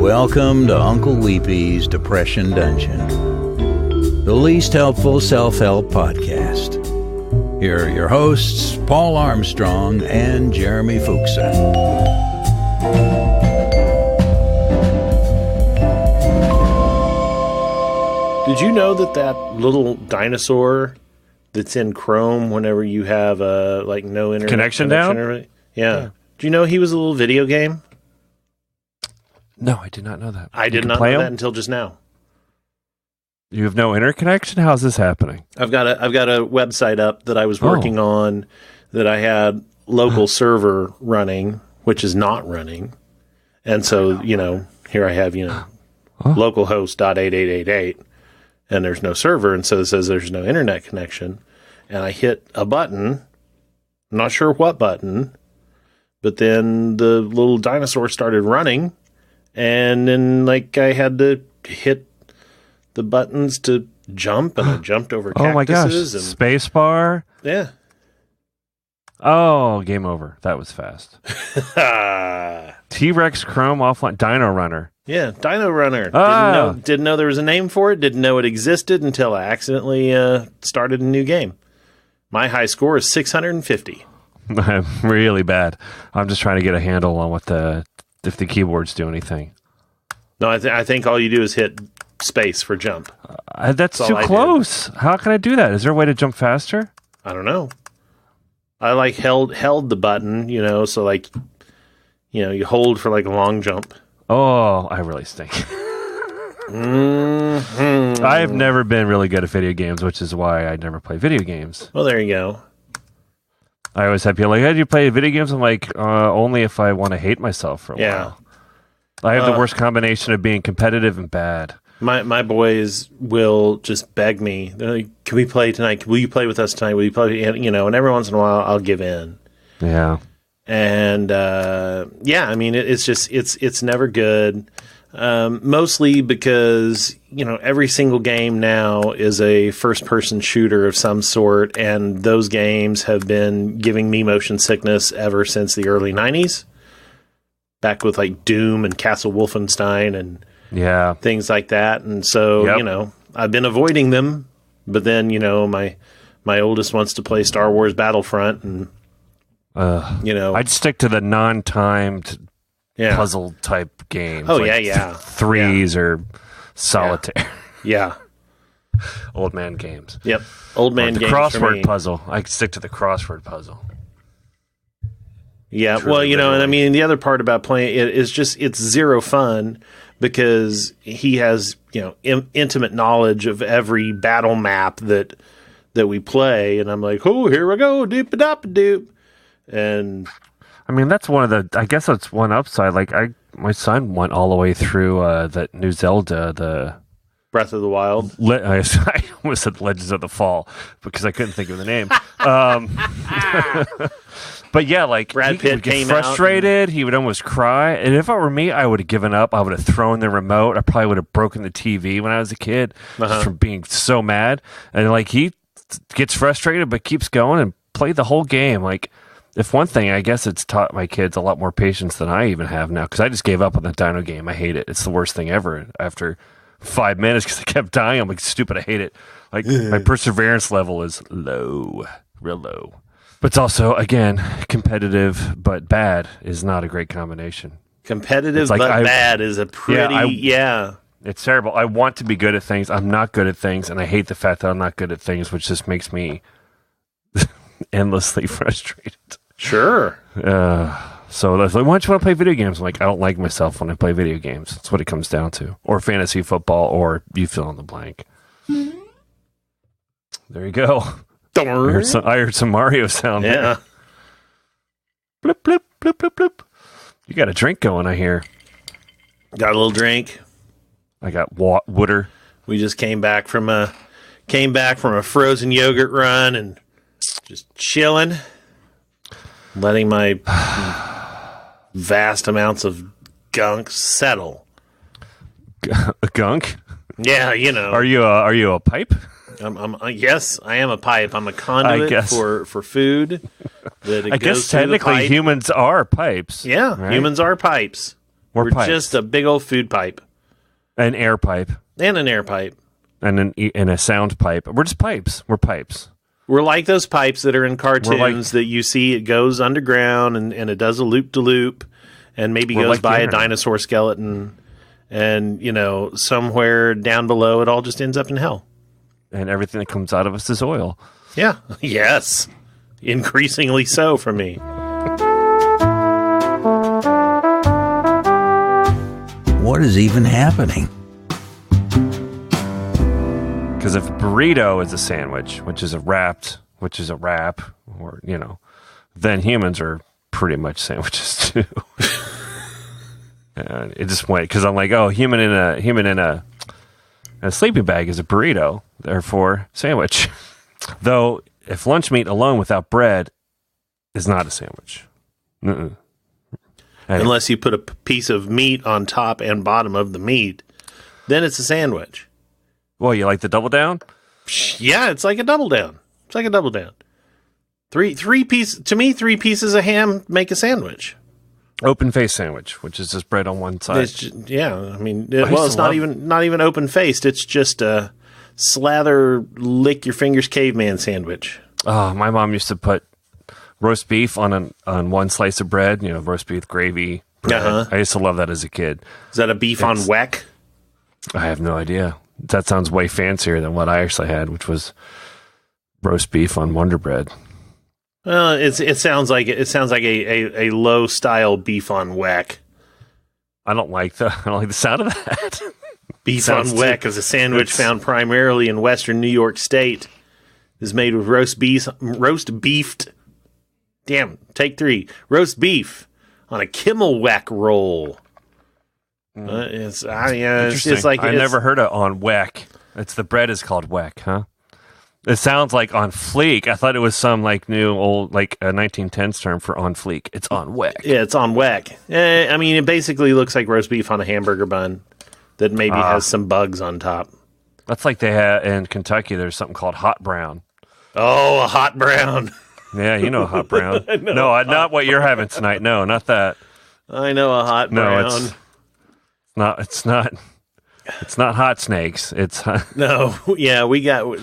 Welcome to Uncle Weepy's Depression Dungeon, the least helpful self-help podcast. Here are your hosts, Paul Armstrong and Jeremy Fuchsa. Did you know that little dinosaur that's in Chrome whenever you have no internet connection down? Yeah. Do you know he was a little video game? No, I did not know that. I did not know that until just now. You have no interconnection? How's this happening? I've got a website up that I was working on that I had local server running, which is not running. And so, here I have, localhost.8888, and there's no server, and so it says there's no internet connection. And I hit a button, I'm not sure what button, but then the little dinosaur started running, and then I had to hit the buttons to jump, and I jumped over cactuses. Oh my gosh, space bar? Yeah. Oh, game over. That was fast. T-Rex Chrome offline. Dino Runner. Yeah, Dino Runner. Didn't know there was a name for it. Didn't know it existed until I accidentally started a new game. My high score is 650. I'm really bad. I'm just trying to get a handle on if the keyboards do anything. No, I think all you do is hit space for jump. That's too close. How can I do that? Is there a way to jump faster? I don't know. I held the button, so you hold for a long jump. Oh, I really stink. Mm-hmm. I have never been really good at video games, which is why I never play video games. Well, there you go. I always have people how do you play video games? I'm like, only if I want to hate myself for a while. I have the worst combination of being competitive and bad. My boys will just beg me. They're like, "Can we play tonight? Will you play with us tonight? Will you play?" And every once in a while, I'll give in. Yeah. And it's never good. Mostly because every single game now is a first-person shooter of some sort, and those games have been giving me motion sickness ever since the early '90s. Back with Doom and Castle Wolfenstein and things like that. And so, I've been avoiding them, but then, my oldest wants to play Star Wars Battlefront and, I'd stick to the non-timed puzzle type games. Oh, yeah. Threes or Solitaire. Yeah. Old man games. Yep. Old man games. The crossword puzzle. I stick to the crossword puzzle. Yeah, well, and I mean, the other part about playing it is just it's zero fun because he has, intimate knowledge of every battle map that we play, and I'm like, oh, here we go, doop-a-dop-a-doop. And I memean, that's I guess that's one upside. My son went all the way through that new Zelda, the Breath of the Wild. I almost said Legends of the Fall because I couldn't think of the name. But yeah, Brad Pitt would get frustrated. He would almost cry. And if it were me, I would have given up. I would have thrown the remote. I probably would have broken the TV when I was a kid just from being so mad. And he gets frustrated but keeps going and played the whole game. If one thing, I guess it's taught my kids a lot more patience than I even have now because I just gave up on the Dino game. I hate it. It's the worst thing ever. After 5 minutes because I kept dying, I'm like, stupid, I hate it. My perseverance level is low, real low. But it's also, again, competitive but bad is not a great combination. Competitive but bad is a pretty, It's terrible. I want to be good at things. I'm not good at things, and I hate the fact that I'm not good at things, which just makes me endlessly frustrated. Sure. So that's why don't you want to play video games? I'm like, I don't like myself when I play video games. That's what it comes down to. Or fantasy football, or you fill in the blank. There you go. I heard some Mario sound. Yeah. There. Blip, blip, blip, blip, blip. You got a drink going, I hear. Got a little drink. I got water. We just came back from a frozen yogurt run and just chilling, letting my vast amounts of gunk settle. Gunk? Yeah, Are you a pipe? Yes, I am a pipe. I'm a conduit for food. I guess technically humans are pipes. Yeah, right? Humans are pipes. We're just a big old food pipe. An air pipe. And an air pipe. And a sound pipe. We're just pipes. We're pipes. We're like those pipes that are in cartoons that you see. It goes underground and it does a loop-to-loop and maybe goes by a dinosaur skeleton. And, somewhere down below, it all just ends up in hell. And everything that comes out of us is oil. Yeah. Yes. Increasingly so for me. What is even happening? Because if a burrito is a sandwich, which is a wrap, or, then humans are pretty much sandwiches too. And it just went, because I'm like, oh, human in a sleeping bag is a burrito, therefore sandwich. Though, if lunch meat alone without bread is not a sandwich. Anyway. Unless you put a piece of meat on top and bottom of the meat, then it's a sandwich. Well, you like the double down? Yeah, it's like a double down. It's like a double down. Three pieces of ham make a sandwich. Open face sandwich, which is just bread on one side. It's not even open faced. It's just a slather, lick your fingers, caveman sandwich. Oh, my mom used to put roast beef on one slice of bread. Roast beef gravy. Bread. I used to love that as a kid. Is that a beef on weck? I have no idea. That sounds way fancier than what I actually had, which was roast beef on Wonder Bread. Well, it sounds like a low style beef on weck. I don't like the sound of that. Beef on weck is a sandwich found primarily in western New York State. Is made with roast beefed. Damn, take 3. Roast beef on a Kimmel weck roll. It's like I never heard of on weck. It's the bread is called weck, huh? It sounds like on fleek. I thought it was some new old a 1910s term for on fleek. It's on weck. Yeah, it's on weck. It basically looks like roast beef on a hamburger bun that maybe has some bugs on top. That's like they have in Kentucky. There's something called hot brown. Oh, a hot brown. Yeah, hot brown. No, not what you're having tonight. No, not that. I know a hot brown. It's not hot snakes. It's no. Yeah, we got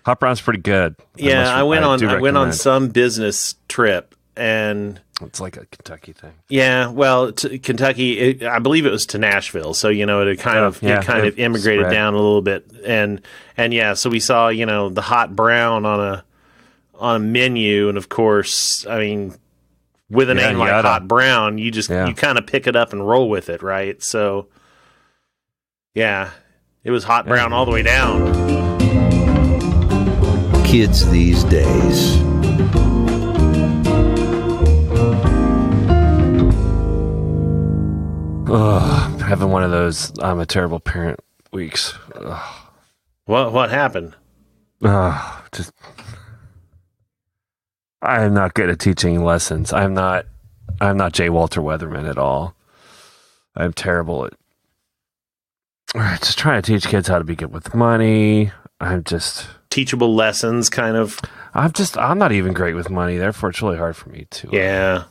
hot brown's pretty good. Yeah, I went on some business trip and it's like a Kentucky thing. Yeah, well, Kentucky. I believe it was to Nashville, so it kind of immigrated spread down a little bit, and yeah, so we saw the hot brown on a menu, and of course, with a name like Hot Brown, you kind of pick it up and roll with it, right? So, yeah, it was Hot Brown all the way down. Kids these days. Having one of those I'm a terrible parent weeks. Ugh. What happened? I am not good at teaching lessons. I'm not J. Walter Weatherman at all. I'm terrible at just trying to teach kids how to be good with money. I'm just teachable lessons, kind of. I'm not even great with money. Therefore, it's really hard for me to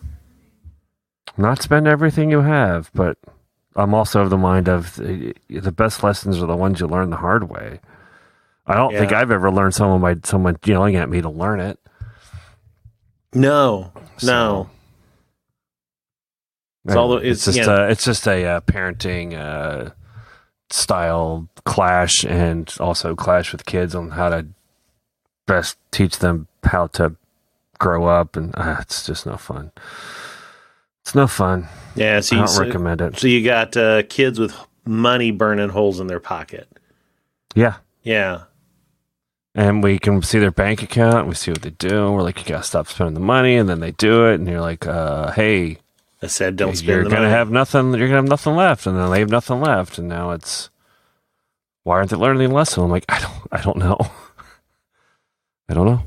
not spend everything you have. But I'm also of the mind of the best lessons are the ones you learn the hard way. I don't think I've ever learned someone yelling at me to learn it. No. It's just a parenting style clash, and also clash with kids on how to best teach them how to grow up, and it's just no fun. It's no fun. Yeah, so I don't recommend it. So you got kids with money burning holes in their pocket. Yeah. Yeah. And we can see their bank account. We see what they do. We're like, you gotta stop spending the money, and then they do it, and you're like, hey, I said, don't spend. You're gonna have nothing. You're gonna have nothing left, and then they have nothing left, and now it's why aren't they learning the lesson? I'm like, I don't know. I don't know.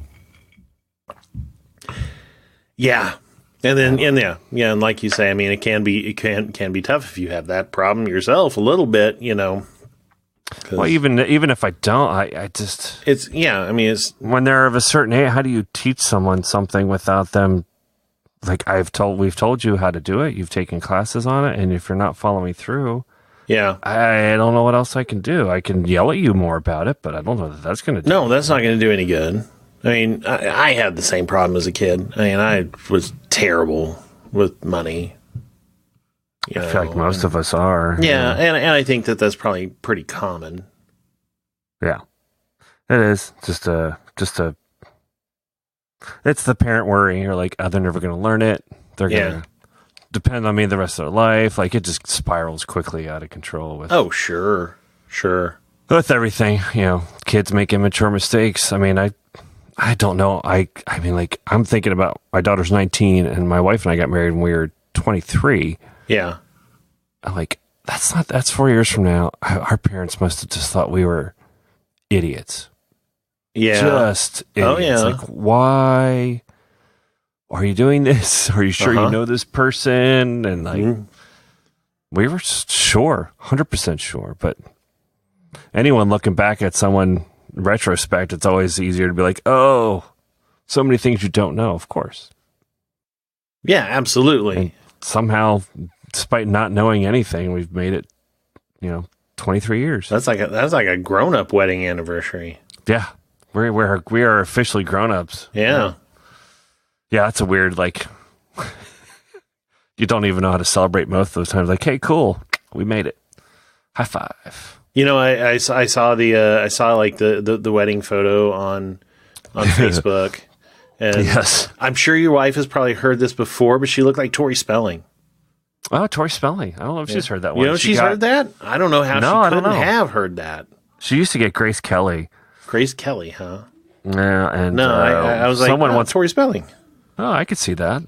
Yeah, and then and like you say, it can be tough if you have that problem yourself a little bit, Well, even if I don't, I just it's when they're of a certain age. How do you teach someone something without them like we've told you how to do it. You've taken classes on it, and if you're not following through, yeah, I don't know what else I can do. I can yell at you more about it, but I don't know that that's going to do. No, that's not going to do any good. I mean, I had the same problem as a kid. I mean, I was terrible with money. I feel like most of us are. Yeah, and I think that's probably pretty common. Yeah, it is. Just a. It's the parent worry. You're like, oh, they're never going to learn it. They're going to depend on me the rest of their life. Like, it just spirals quickly out of control. With sure. With everything, kids make immature mistakes. I mean, I don't know. I mean, like, I'm thinking about my daughter's 19, and my wife and I got married when we were 23. Yeah. I'm like, that's 4 years from now. Our parents must have just thought we were idiots. Yeah. Just idiots. Oh, yeah. Like, why are you doing this? Are you sure you know this person? And like, we were sure, 100% sure. But anyone looking back at someone in retrospect, it's always easier to be like, oh, so many things you don't know, of course. Yeah, absolutely. And somehow, despite not knowing anything, we've made it, 23 years. That's like a grown-up wedding anniversary. Yeah. We are officially grown-ups. Yeah. Yeah, that's a weird, like, you don't even know how to celebrate most of those times. Like, hey, cool, we made it. High five. I saw the wedding photo on Facebook. And yes. I'm sure your wife has probably heard this before, but she looked like Tori Spelling. Oh, Tori Spelling. I don't know if she's heard that one. She's heard that? I don't know how she couldn't have heard that. She used to get Grace Kelly. Grace Kelly, huh? Yeah, and I was like, someone wants Tori Spelling. Oh, I could see that.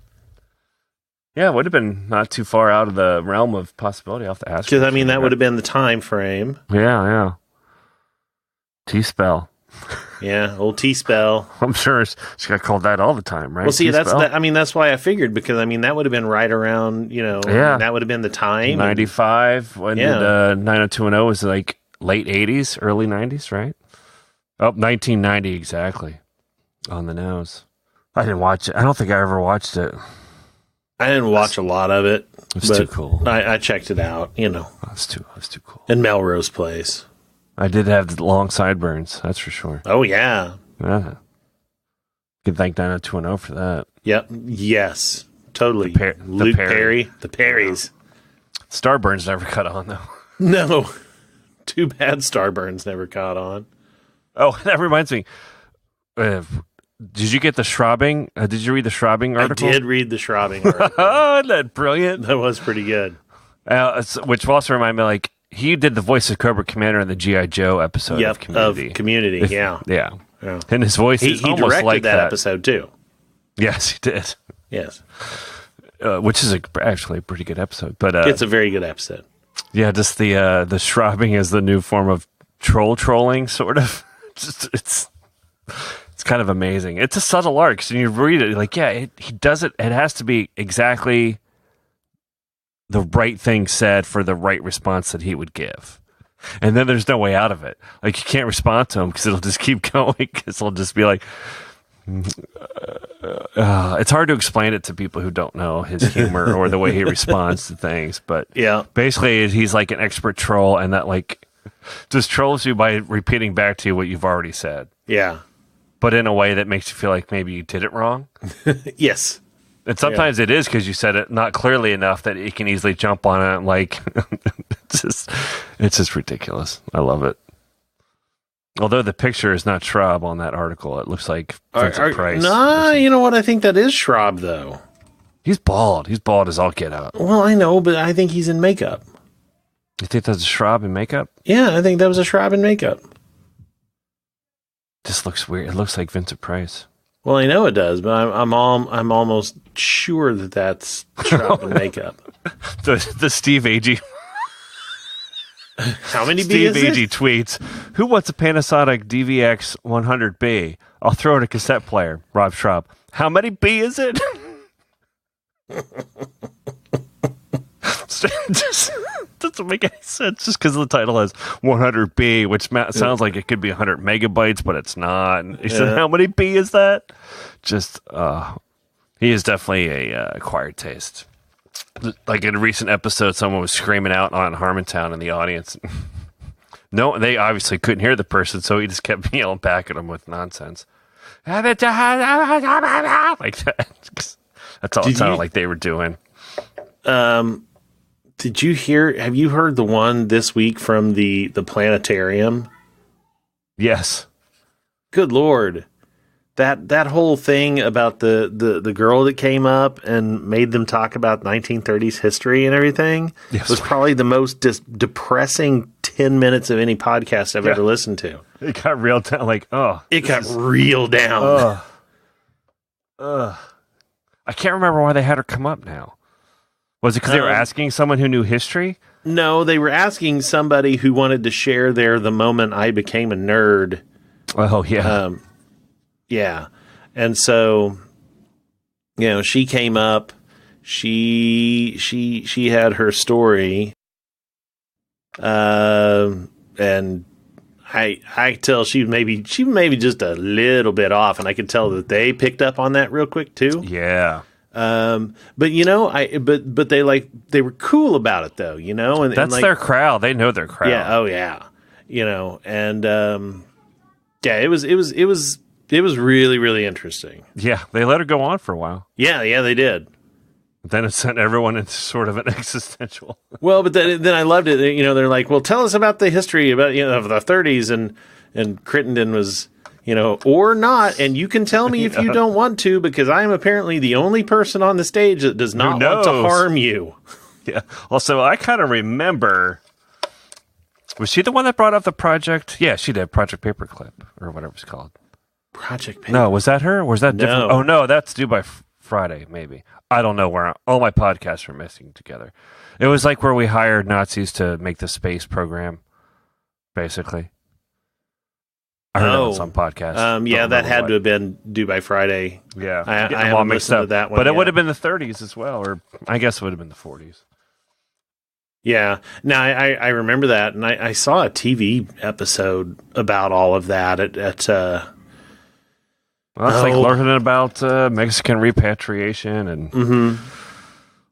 Yeah, it would have been not too far out of the realm of possibility. I'll have to ask. Because, I mean, that would have been the time frame. Yeah. T-Spell. Yeah, old T-Spell. I'm sure she got called that all the time, right? Well, see, that's why I figured, because, I mean, that would have been right around, that would have been the time. 95, when did 90210 was like late 80s, early 90s, right? Oh, 1990, exactly. On the nose. I didn't watch it. I don't think I ever watched it. I didn't watch a lot of it. It was too cool. I checked it out, That's too cool. In Melrose Place. I did have the long sideburns, that's for sure. Oh, yeah. Yeah. Can thank 90210 for that. Yep. Yes. Totally. Luke Perry. The Perrys. Starburns never cut on, though. No. Too bad Starburns never caught on. Oh, that reminds me. Did you get the Schraubing? Did you read the Schraubing article? I did read the Schraubing article. Oh, isn't that brilliant? That was pretty good. Which also reminded me, like, he did the voice of Cobra Commander in the G.I. Joe episode of Community. Yeah. And his voice is almost directed like that episode, too. Yes, he did. Yes. Which is actually a pretty good episode. But it's a very good episode. Yeah, just the Schraubing is the new form of trolling, sort of. It's kind of amazing. It's a subtle art, because when you read it, like, he does it. It has to be exactly the right thing said for the right response that he would give. And then there's no way out of it. Like, you can't respond to him because it'll just keep going, because it'll just be like, it's hard to explain it to people who don't know his humor or the way he responds to things. But basically he's like an expert troll, and that, like, just trolls you by repeating back to you what you've already said. Yeah. But in a way that makes you feel like maybe you did it wrong. Yes. And sometimes it is because you said it not clearly enough that it can easily jump on it. Like, it's just ridiculous. I love it. Although the picture is not Schraub on that article, it looks like Vincent Price. Nah, you know what? I think that is Schraub, though. He's bald. He's bald as all get out. Well, I know, but I think he's in makeup. You think that's a Schraub in makeup? Yeah, I think that was a Schraub in makeup. This looks weird. It looks like Vincent Price. Well, I know it does, but I'm almost sure that that's Schraub in makeup. The Steve Agee. How many B is Steve Agee tweets, "Who wants a Panasonic DVX 100B? I'll throw in a cassette player." Rob Schraub. How many B is it? Just doesn't make any sense, just because the title has 100B, which sounds like it could be 100 megabytes, but it's not. And he said, "How many B is that?" Just He is definitely a acquired taste. Like in a recent episode, someone was screaming out on Harmontown in the audience. No, they obviously couldn't hear the person, so he just kept yelling back at them with nonsense. Like that. That's all it sounded like they were doing. Did you hear? Have you heard the one this week from the planetarium? Yes. Good Lord. That whole thing about the girl that came up and made them talk about 1930s history and everything was probably the most depressing 10 minutes of any podcast I've ever listened to. It got real down. It got real down. I can't remember why they had her come up now. Was it because they were asking someone who knew history? No, they were asking somebody who wanted to share the moment I became a nerd. Oh, yeah. Yeah. And so, she came up, she had her story. And I tell she maybe just a little bit off, and I could tell that they picked up on that real quick too. Yeah. But they were cool about it though, and that's their crowd. They know their crowd. Yeah. Oh yeah. And it was really, really interesting. Yeah. They let her go on for a while. Yeah, they did. Then it sent everyone into sort of an existential. Well, but then I loved it. They're like, well, tell us about the history of the 30s, and Crittenden was, or not, and you can tell me if you don't want to, because I am apparently the only person on the stage that does not want to harm you. Yeah. Also, I kind of remember. Was she the one that brought up the project? Yeah, she did. Project Paperclip, or whatever it's called. Project Paperclip. No, was that her? Or was that different? Oh, no, that's due by Friday, maybe. I don't know where all my podcasts are missing together. It was like where we hired Nazis to make the space program, basically. I heard it on some podcast. Yeah, that had to have been due by Friday. Yeah, I haven't listened to that one. But it would have been the 30s as well, or I guess it would have been the 40s. Yeah. Now, I remember that, and I saw a TV episode about all of that at well, it's like learning about Mexican repatriation and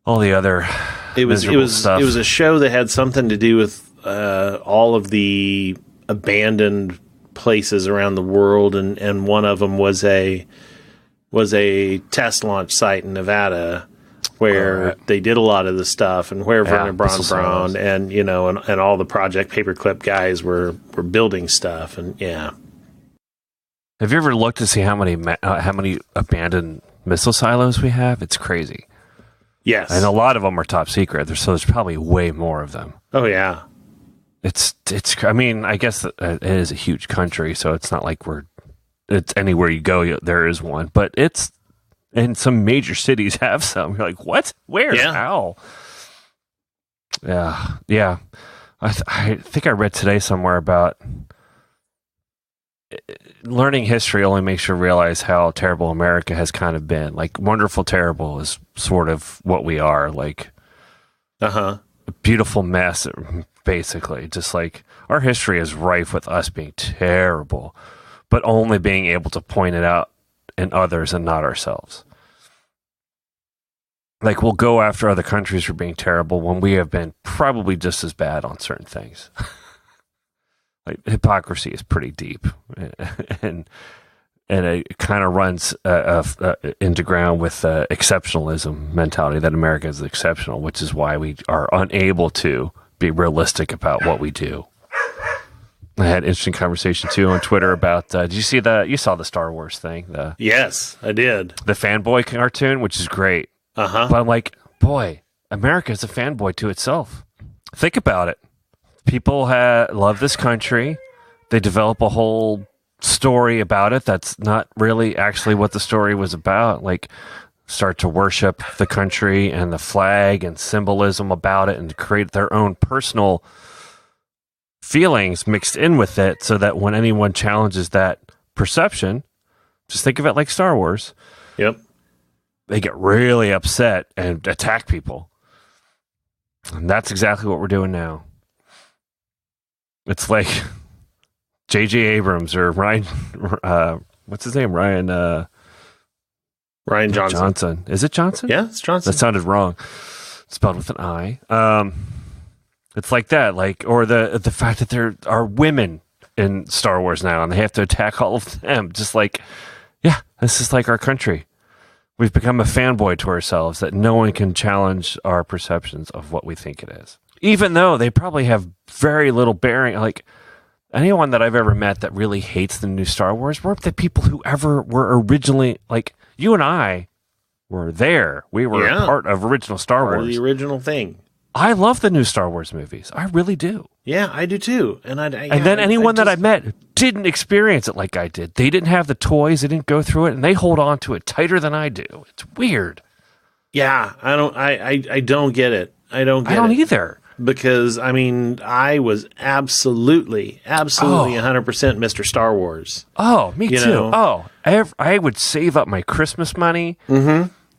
all the other stuff. It was a show that had something to do with all of the abandoned places around the world, and one of them was a test launch site in Nevada where they did a lot of the stuff, and where Werner Braun and and all the Project Paperclip guys were building stuff, and yeah. Have you ever looked to see how many abandoned missile silos we have? It's crazy. Yes. And a lot of them are top secret. So there's probably way more of them. Oh, yeah. It's. I mean, I guess it is a huge country, so it's not like it's anywhere you go, there is one. But it's, and some major cities have some. You're like, what? Where? Yeah. How? Yeah. Yeah. I think I read today somewhere about learning history only makes you realize how terrible America has kind of been. Like, wonderful terrible is sort of what we are. Like, a beautiful mess, basically. Just like our history is rife with us being terrible, but only being able to point it out in others and not ourselves. Like, we'll go after other countries for being terrible when we have been probably just as bad on certain things. Like, hypocrisy is pretty deep, and it kind of runs into ground with exceptionalism mentality, that America is exceptional, which is why we are unable to be realistic about what we do. I had an interesting conversation too on Twitter about. Did you see you saw the Star Wars thing? Yes, I did. The fanboy cartoon, which is great. But I'm like, boy, America is a fanboy to itself. Think about it. People love this country. They develop a whole story about it that's not really actually what the story was about. Like, start to worship the country and the flag and symbolism about it, and create their own personal feelings mixed in with it, so that when anyone challenges that perception, just think of it like Star Wars. Yep. They get really upset and attack people. And that's exactly what we're doing now. It's like J.J. Abrams or Ryan, what's his name? Ryan Ryan Johnson. Is it Johnson? Yeah, it's Johnson. That sounded wrong. It's spelled with an I. It's like that, or the fact that there are women in Star Wars now, and they have to attack all of them. Just this is like our country. We've become a fanboy to ourselves that no one can challenge our perceptions of what we think it is, even though they probably have very little bearing. Like anyone that I've ever met that really hates the new Star Wars were the people who ever were originally like. You and I were there. We were part of original Star Wars. The original thing. I love the new Star Wars movies. I really do. Yeah, I do too. And then anyone that I met didn't experience it like I did. They didn't have the toys. They didn't go through it, and they hold on to it tighter than I do. It's weird. Yeah, I don't get it. I don't either. Because, I was absolutely 100% Mr. Star Wars. Oh, me too. Know? I would save up my Christmas money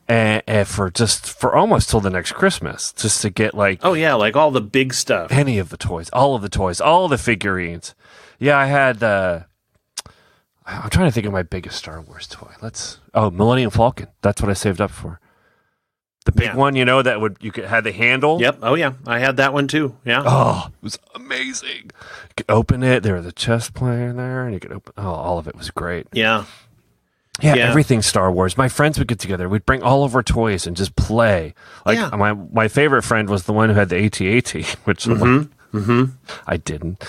and for almost till the next Christmas, just to get like all the big stuff. Any of the toys, all of the figurines. Yeah, I had I'm trying to think of my biggest Star Wars toy. Millennium Falcon. That's what I saved up for. The big one, that you could have the handle. Yep. Oh yeah, I had that one too. Yeah. Oh, it was amazing. You could open it. There was a chess player in there, and you could open. Oh, all of it was great. Yeah. Yeah, everything Star Wars. My friends would get together. We'd bring all of our toys and just play. My favorite friend was the one who had the AT-AT, which I didn't.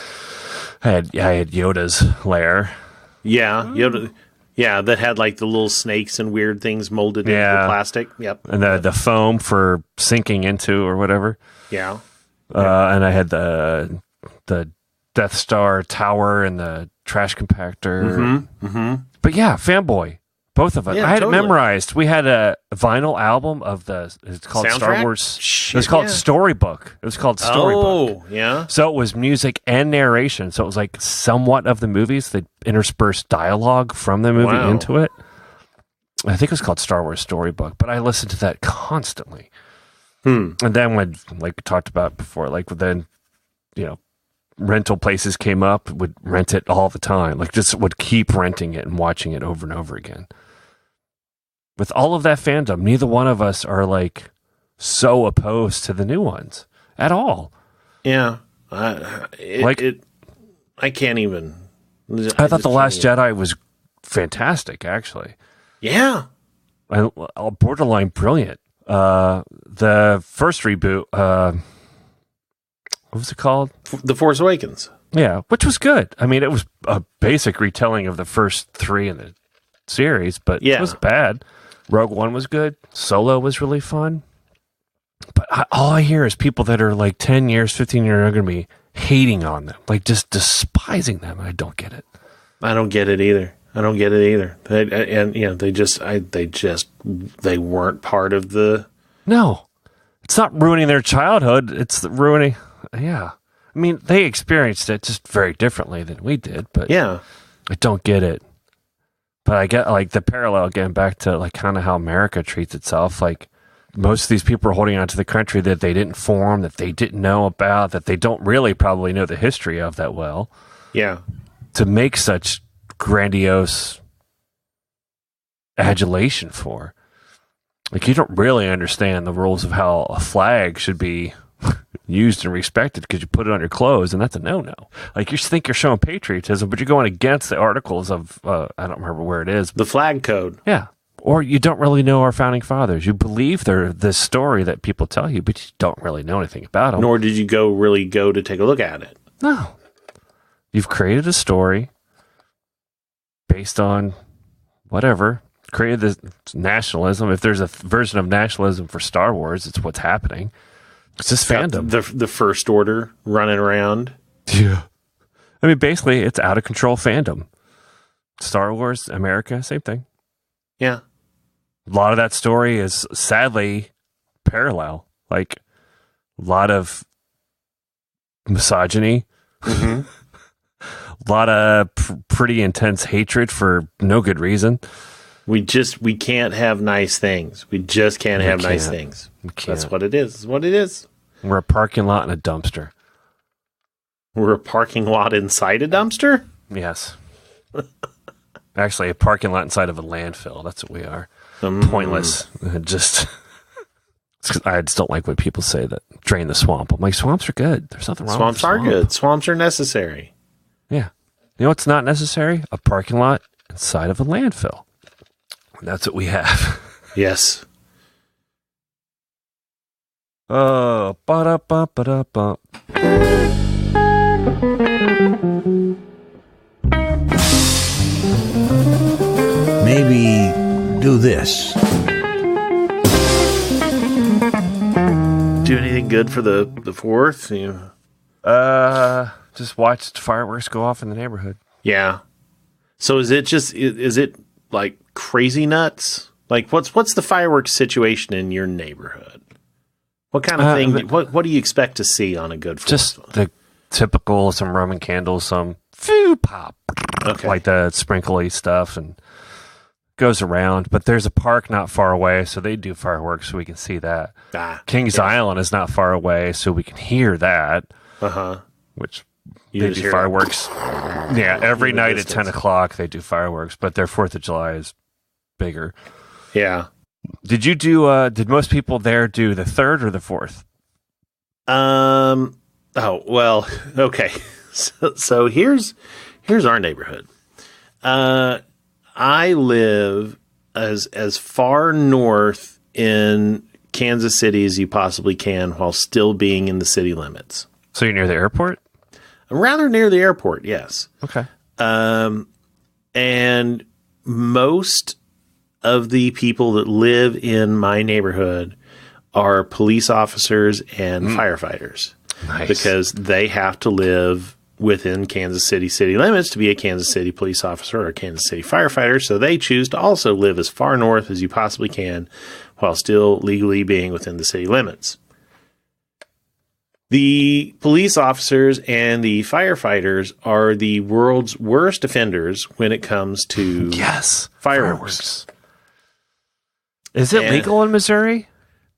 I had Yoda's lair. Yeah, Yoda. Yeah, that had like the little snakes and weird things molded into the plastic. Yep. And the foam for sinking into or whatever. Yeah. And I had the Death Star tower and the trash compactor. But yeah, fanboy. Both of us. I had it memorized. We had a vinyl album of it's called soundtrack? Star Wars. It was called Storybook. It was called Storybook. Oh, yeah. So it was music and narration. So it was like somewhat of the movies. They interspersed dialogue from the movie into it. I think it was called Star Wars Storybook, but I listened to that constantly. And then when, like we talked about before, rental places came up, would rent it all the time. Like just would keep renting it and watching it over and over again. With all of that fandom, neither one of us are like so opposed to the new ones at all. Yeah. I can't even. I thought The Last Jedi was fantastic, actually. Yeah. Borderline brilliant. The first reboot, what was it called? The Force Awakens. Yeah, which was good. I mean, it was a basic retelling of the first three in the series, but it was bad. Rogue One was good. Solo was really fun. But all I hear is people that are like 10 years, 15 years younger than me hating on them, like just despising them. I don't get it. I don't get it either. They weren't part of the... No. It's not ruining their childhood. It's ruining... Yeah. I mean, they experienced it just very differently than we did, but I don't get it. But I get like the parallel again back to like kind of how America treats itself. Like most of these people are holding on to the country that they didn't form, that they didn't know about, that they don't really probably know the history of that well. Yeah. To make such grandiose adulation for. Like you don't really understand the rules of how a flag should be used and respected because you put it on your clothes, and that's a no-no. Like you think you're showing patriotism, but you're going against the articles of I don't remember where it is. The flag code. Yeah. Or you don't really know our founding fathers. You believe they're this story that people tell you, but you don't really know anything about them. Nor did you go to take a look at it. No. You've created a story based on whatever. Created this nationalism. If there's a version of nationalism for Star Wars, it's what's happening. It's just fandom. The First Order running around. Yeah. I mean, basically, it's out of control fandom. Star Wars, America, same thing. Yeah. A lot of that story is sadly parallel. Like, a lot of misogyny. A lot of pretty intense hatred for no good reason. We can't have nice things. We just can't have nice things. That's what it is. It's what it is. We're a parking lot and a dumpster. We're a parking lot inside a dumpster? Yes. Actually, a parking lot inside of a landfill. That's what we are. pointless. I just don't like when people say that drain the swamp. I'm like, swamps are good. There's nothing wrong with Swamps are good. Swamps are necessary. Yeah. You know what's not necessary? A parking lot inside of a landfill. And that's what we have. Yes. Oh, ba-da-ba-ba-da-ba. Maybe do this. Do anything good for the 4th? Just watched fireworks go off in the neighborhood. Yeah. So is it like crazy nuts? Like what's the fireworks situation in your neighborhood? What kind of thing? What do you expect to see on a good 4th? Just the typical, some Roman candles, some phew pop, like the sprinkly stuff, and goes around. But there's a park not far away, so they do fireworks, so we can see that. Kings Island is not far away, so we can hear that. Which they do fireworks. Yeah, every night at 10 o'clock they do fireworks, but their 4th of July is bigger. Yeah. Did you do? Did most people there do the 3rd or the 4th? Oh well. Okay. So here's our neighborhood. I live as far north in Kansas City as you possibly can, while still being in the city limits. So you're near the airport? I'm rather near the airport. Yes. Okay. And most of the people that live in my neighborhood are police officers and firefighters. Nice. Because they have to live within Kansas City city limits to be a Kansas City police officer or a Kansas City firefighter. So they choose to also live as far north as you possibly can while still legally being within the city limits. The police officers and the firefighters are the world's worst offenders when it comes to fireworks. Is it legal in Missouri?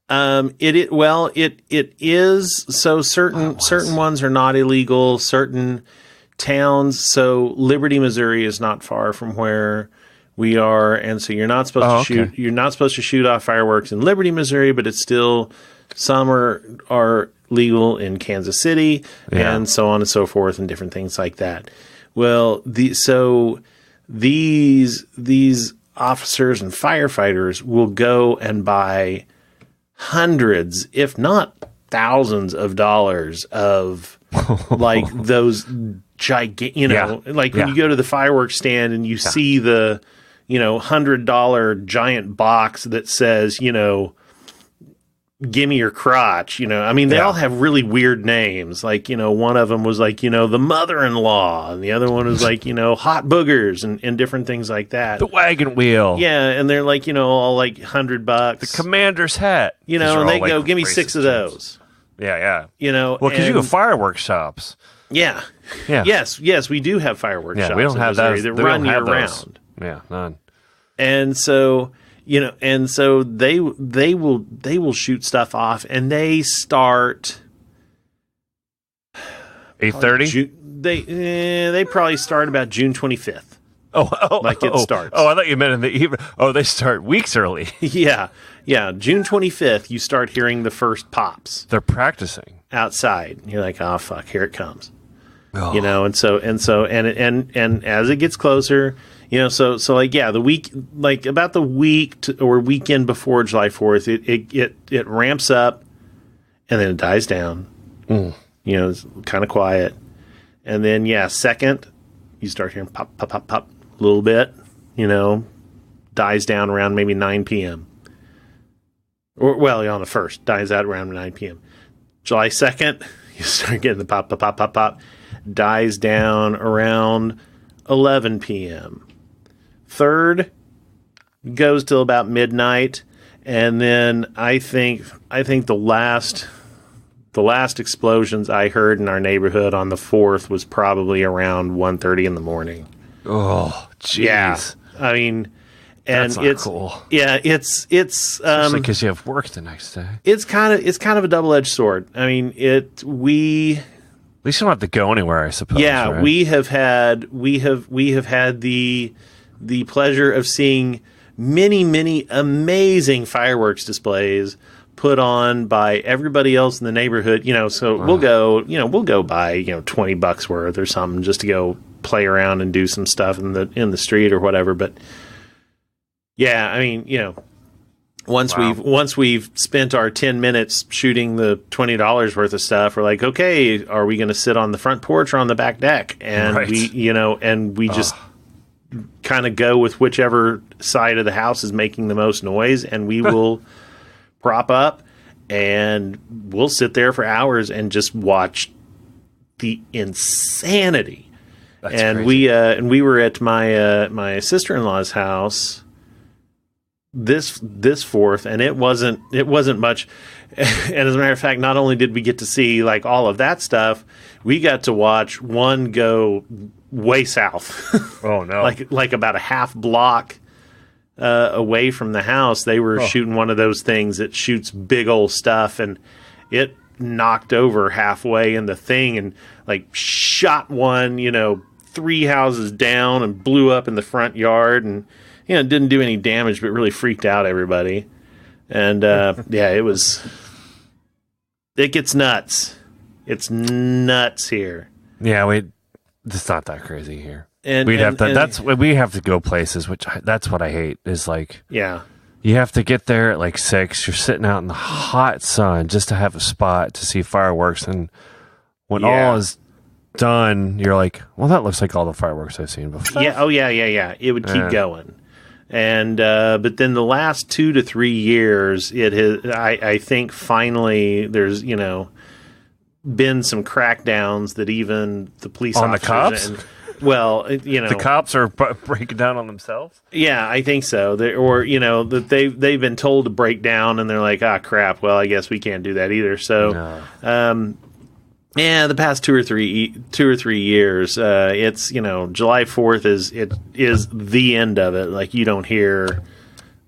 It is. So certain ones are not illegal. Certain towns. So Liberty, Missouri is not far from where we are, and so you're not supposed to shoot. You're not supposed to shoot off fireworks in Liberty, Missouri, but it's still some are legal in Kansas City, and so on and so forth, and different things like that. Well, these officers and firefighters will go and buy hundreds, if not thousands of dollars of like those gigantic, when you go to the fireworks stand and you see the, $100 giant box that says, give me your crotch, I mean, they all have really weird names. Like, one of them was like, the mother-in-law, and the other one was like, hot boogers and different things like that. The wagon wheel. Yeah. And they're like, all like $100. The commander's hat. And they go, give me 6 of those. Yeah. Well, because you go fireworks shops. Yeah. Yes, we do have fireworks shops. We don't have that. That run year round. Yeah, none. And so, they will shoot stuff off, and they start 8:30. They probably start about June 25th. It starts. Oh, I thought you meant in the evening. Oh, they start weeks early. Yeah. June 25th, you start hearing the first pops. They're practicing outside. You're like, oh fuck, here it comes. Oh. And as it gets closer. The week, about the week or weekend before July 4th, it ramps up and then it dies down. It's kind of quiet. And then, second, you start hearing pop, pop, pop, pop a little bit, dies down around maybe 9 p.m. On the 1st, dies out around 9 p.m. July 2nd, you start getting the pop, pop, pop, pop, pop, dies down around 11 p.m. 3rd goes till about midnight, and then I think the last explosions I heard in our neighborhood on the 4th was probably around 1:30 in the morning. Oh, jeez. Yeah, I mean, and that's not it's cool. Yeah, it's especially because you have work the next day. It's kind of a double-edged sword. I mean, at least you don't have to go anywhere, I suppose. Yeah, right? we have had the pleasure of seeing many amazing fireworks displays put on by everybody else in the neighborhood. So we'll go buy $20 worth or something just to go play around and do some stuff in the street or whatever. But yeah, I mean, once we've spent our 10 minutes shooting the $20 worth of stuff, we're like, okay, are we going to sit on the front porch or on the back deck? And we just kind of go with whichever side of the house is making the most noise, and we will prop up and we'll sit there for hours and just watch the insanity. That's crazy. We were at my sister-in-law's house this 4th, and it wasn't much. And as a matter of fact, not only did we get to see like all of that stuff, we got to watch one go way south. Oh no! like about a half block away from the house, they were shooting one of those things that shoots big old stuff, and it knocked over halfway in the thing and like shot one, 3 houses down and blew up in the front yard, and didn't do any damage, but really freaked out everybody. And it gets nuts. It's nuts here. Yeah, it's not that crazy here. We have to go places, that's what I hate, is like, yeah, you have to get there at like 6. You're sitting out in the hot sun just to have a spot to see fireworks, and when all is done, you're like, well, that looks like all the fireworks I've seen before. Yeah, yeah. It would keep going. And but then the last 2 to 3 years, it has. I think finally there's been some crackdowns that even the police on officers the cops. The cops are breaking down on themselves. Yeah, I think so. That they've been told to break down, and they're like, ah, crap. Well, I guess we can't do that either. So, the past 2 or 3 years, it's July 4th is the end of it. Like, you don't hear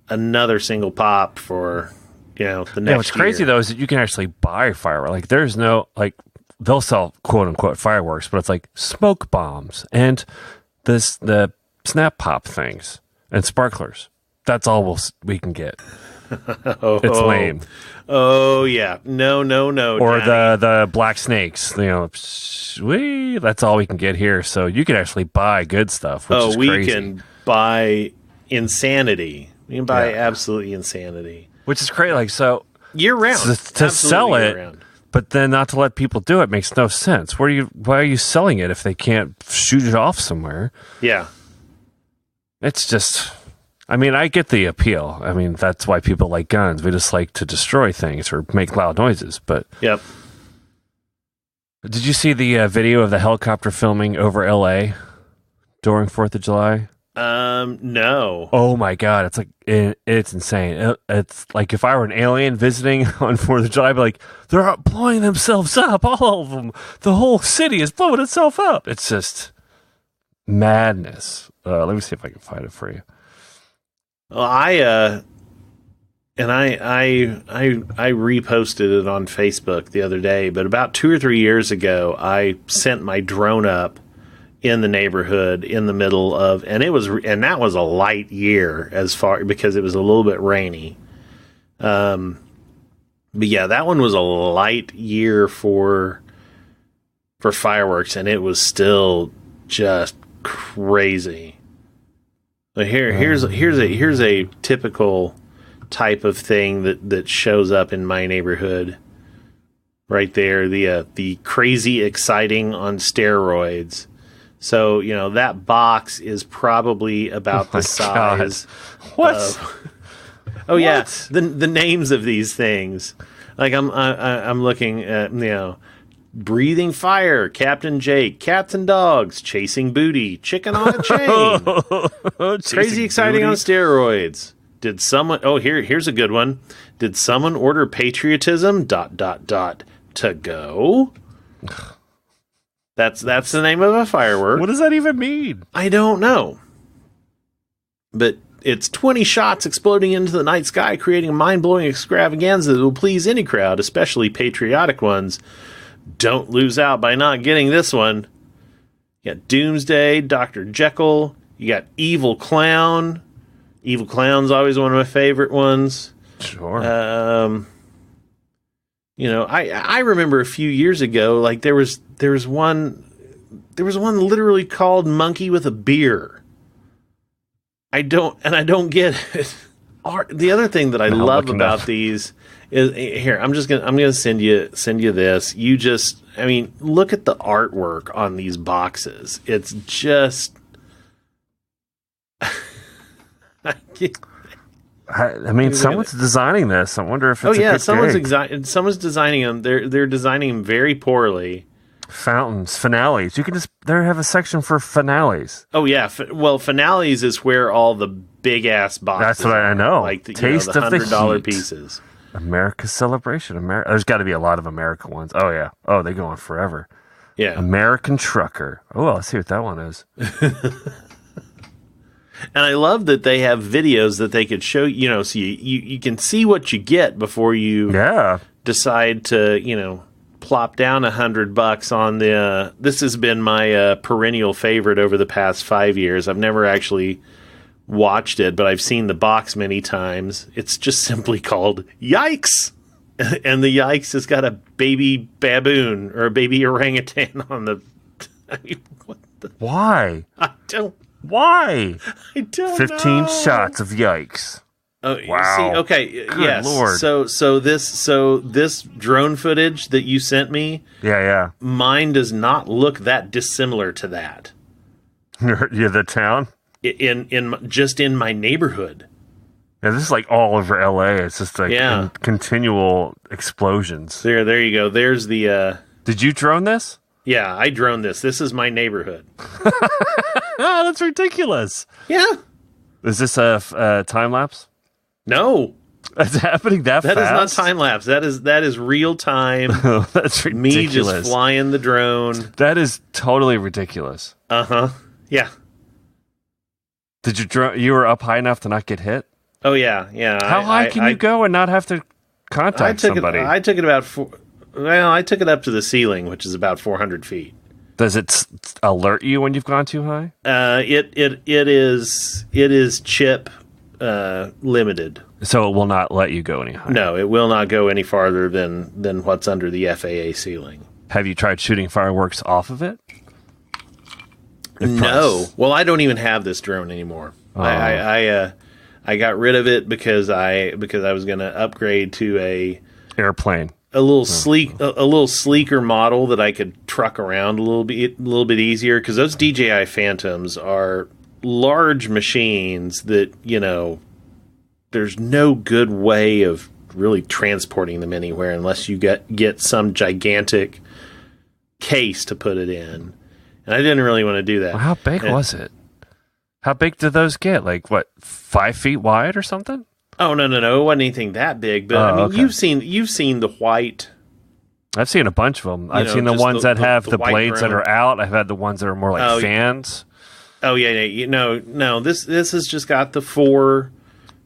another single pop for the next year. What's crazy though is that you can actually buy fireworks. Like, there's no they'll sell quote unquote fireworks, but it's like smoke bombs and the snap pop things and sparklers. That's all we can get. It's lame. Oh yeah, no. Or the black snakes. That's all we can get here. So you can actually buy good stuff. Which is crazy. We can buy insanity. We can buy absolutely insanity, which is crazy. Like, so year round to sell it. Year-round. But then not to let people do it makes no sense. Why are you selling it if they can't shoot it off somewhere? Yeah. It's just, I mean, I get the appeal. I mean, that's why people like guns. We just like to destroy things or make loud noises. But yep. Did you see the video of the helicopter filming over L.A. during 4th of July? No. Oh my God. It's like, it's insane. It's like if I were an alien visiting on 4th of July, I'd be like, they're blowing themselves up. All of them. The whole city is blowing itself up. It's just madness. Let me see if I can find it for you. Well, I reposted it on Facebook the other day, but about 2 or 3 years ago, I sent my drone up in the neighborhood in the middle of, and that was a light year because it was a little bit rainy. But yeah, that one was a light year for fireworks, and it was still just crazy. But here's a typical type of thing that shows up in my neighborhood. Right there, the crazy exciting on steroids. So, that box is probably about the size. What? Yeah, the names of these things. Like I'm looking at breathing fire, Captain Jake, cats and dogs, chasing booty, chicken on a chain, crazy exciting on steroids. Did someone? Oh, here's a good one. Did someone order patriotism? ... to go. That's the name of a firework. What does that even mean? I don't know. But it's 20 shots exploding into the night sky, creating a mind-blowing extravaganza that will please any crowd, especially patriotic ones. Don't lose out by not getting this one. You got Doomsday, Dr. Jekyll, you got Evil Clown, Evil Clown's always one of my favorite ones. Sure. I remember a few years ago, like there was one literally called Monkey with a Beer. I don't get it. The other thing that I love about these is here. I'm gonna send you this. Look at the artwork on these boxes. It's just. Someone's designing this. I wonder if it's someone's designing them. They're designing them very poorly. Fountains, finales. You can just have a section for finales. Oh yeah, finales is where all the big ass boxes. That's what I know. Like the Taste of the $100 pieces. America's Celebration. There's got to be a lot of America ones. Oh yeah. Oh, they go on forever. Yeah. American Trucker. Oh, let's see what that one is. And I love that they have videos that they could show, so you can see what you get before you decide to, plop down $100 on the. This has been my perennial favorite over the past 5 years. I've never actually watched it, but I've seen the box many times. It's just simply called Yikes. And the Yikes has got a baby baboon or a baby orangutan on the. What the? Why? Why? I don't 15 know. shots of Yikes. Oh, wow. See, okay, Good yes. Lord. So this drone footage that you sent me, mine does not look that dissimilar to that. You're the town? In my neighborhood. Yeah, this is like all over LA. It's just like continual explosions. There you go. There's the Did you drone this? Yeah, I drone this. This is my neighborhood. Oh, that's ridiculous. Yeah. Is this a time lapse? No. That's happening that fast? That is not time lapse. That is real time. Oh, that's ridiculous. Me just flying the drone. That is totally ridiculous. Uh-huh. Yeah. Did you were up high enough to not get hit? Oh yeah. How high can you go and not have to contact somebody? I took it about I took it up to the ceiling, which is about 400 feet. Does it alert you when you've gone too high? It is chip limited. So it will not let you go any higher? No, it will not go any farther than what's under the FAA ceiling. Have you tried shooting fireworks off of it? No. Well, I don't even have this drone anymore. Oh. I got rid of it because I was going to upgrade to a airplane. A little sleeker model that I could truck around a little bit easier, because those DJI Phantoms are large machines that, there's no good way of really transporting them anywhere unless you get some gigantic case to put it in. And I didn't really want to do that. Well, how big was it? How big did those get? Like, what, 5 feet wide or something? Oh, no. It wasn't anything that big. But, okay. You've seen the white. I've seen a bunch of them. I've seen the ones that have the blades drone that are out. I've had the ones that are more like fans. Oh, yeah. No. This has just got the four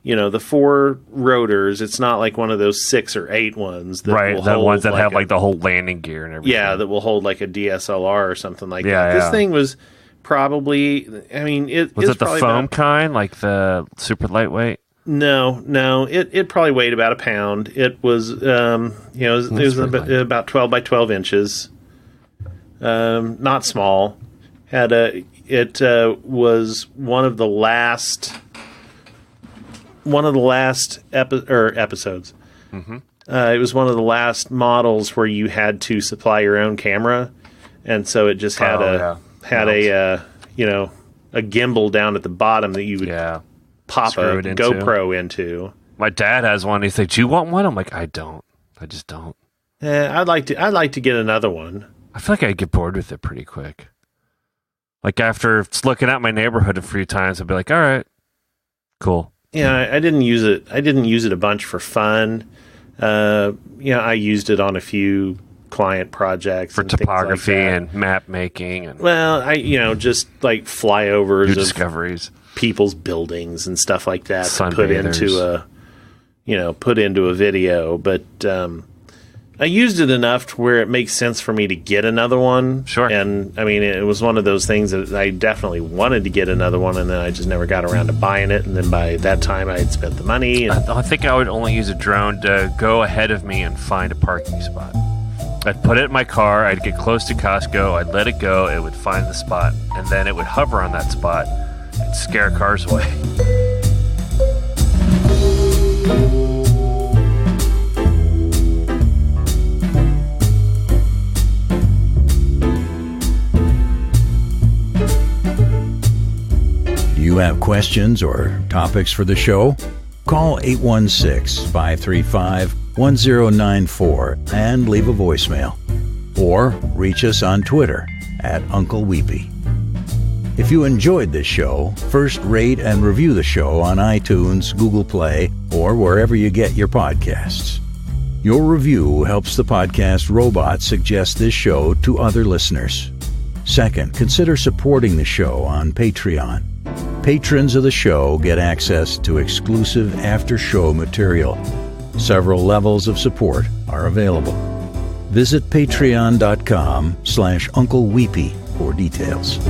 rotors. It's not like one of those 6 or 8 ones. Right, the ones that have like the whole landing gear and everything. Yeah, that will hold like a DSLR or something like that. This thing was probably, was it the foam kind, like the super lightweight? No. It probably weighed about a pound. It was, it was about 12 by 12 inches. Not small. It was one of the last episodes. Mm-hmm. It was one of the last models where you had to supply your own camera, and so it just had a gimbal down at the bottom that you would pop a GoPro into. My dad has one. He's like, "Do you want one?" I'm like, "I don't. I just don't." I'd like to get another one. I feel like I'd get bored with it pretty quick. Like after looking at my neighborhood a few times, I'd be like, "All right, cool." Yeah, I didn't use it. I didn't use it a bunch for fun. I used it on a few client projects for topography and map making. And just like flyovers of discoveries, people's buildings and stuff like that. Put into a video. But I used it enough to where it makes sense for me to get another one. Sure. And, I mean, it was one of those things that I definitely wanted to get another one, and then I just never got around to buying it. And then by that time, I had spent the money. And I think I would only use a drone to go ahead of me and find a parking spot. I'd put it in my car, I'd get close to Costco, I'd let it go, it would find the spot, and then it would hover on that spot and scare cars away. Do you have questions or topics for the show? Call 816-535-1094 and leave a voicemail. Or reach us on Twitter at Uncle Weepy. If you enjoyed this show, first rate and review the show on iTunes, Google Play, or wherever you get your podcasts. Your review helps the podcast robot suggest this show to other listeners. Second, consider supporting the show on Patreon. Patrons of the show get access to exclusive after-show material. Several levels of support are available. Visit patreon.com/Uncle Weepy for details.